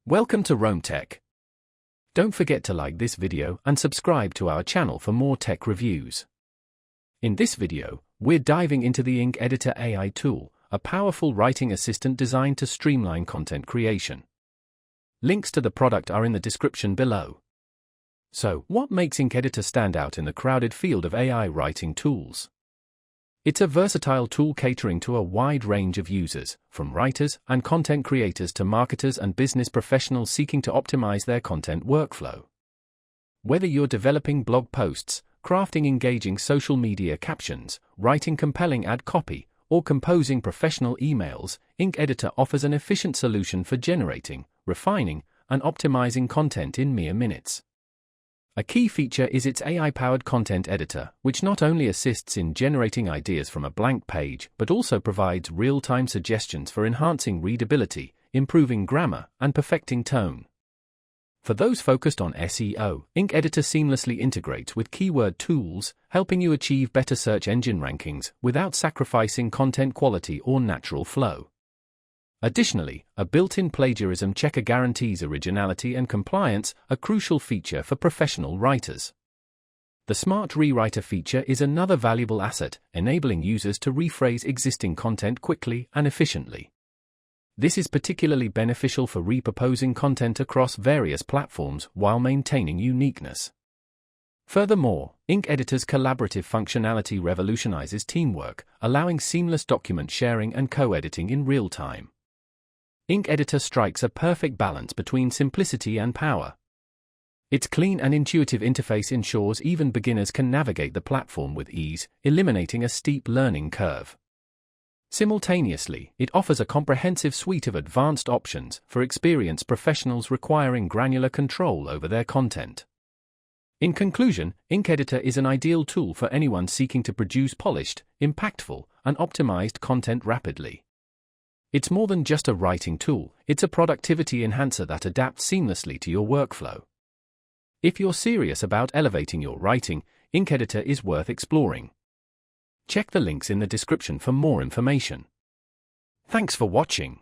Welcome to Rome Tech. Don't forget to like this video and subscribe to our channel for more tech reviews. In this video, we're diving into the Ink Editor AI tool, a powerful writing assistant designed to streamline content creation. Links to the product are in the description below. So, what makes Ink Editor stand out in the crowded field of AI writing tools? It's a versatile tool catering to a wide range of users, from writers and content creators to marketers and business professionals seeking to optimize their content workflow. Whether you're developing blog posts, crafting engaging social media captions, writing compelling ad copy, or composing professional emails, Ink Editor offers an efficient solution for generating, refining, and optimizing content in mere minutes. A key feature is its AI-powered content editor, which not only assists in generating ideas from a blank page but also provides real-time suggestions for enhancing readability, improving grammar, and perfecting tone. For those focused on SEO, Ink Editor seamlessly integrates with keyword tools, helping you achieve better search engine rankings without sacrificing content quality or natural flow. Additionally, a built-in plagiarism checker guarantees originality and compliance, a crucial feature for professional writers. The Smart Rewriter feature is another valuable asset, enabling users to rephrase existing content quickly and efficiently. This is particularly beneficial for repurposing content across various platforms while maintaining uniqueness. Furthermore, Ink Editor's collaborative functionality revolutionizes teamwork, allowing seamless document sharing and co-editing in real time. Ink Editor strikes a perfect balance between simplicity and power. Its clean and intuitive interface ensures even beginners can navigate the platform with ease, eliminating a steep learning curve. Simultaneously, it offers a comprehensive suite of advanced options for experienced professionals requiring granular control over their content. In conclusion, Ink Editor is an ideal tool for anyone seeking to produce polished, impactful, and optimized content rapidly. It's more than just a writing tool, it's a productivity enhancer that adapts seamlessly to your workflow. If you're serious about elevating your writing, Ink Editor is worth exploring. Check the links in the description for more information. Thanks for watching.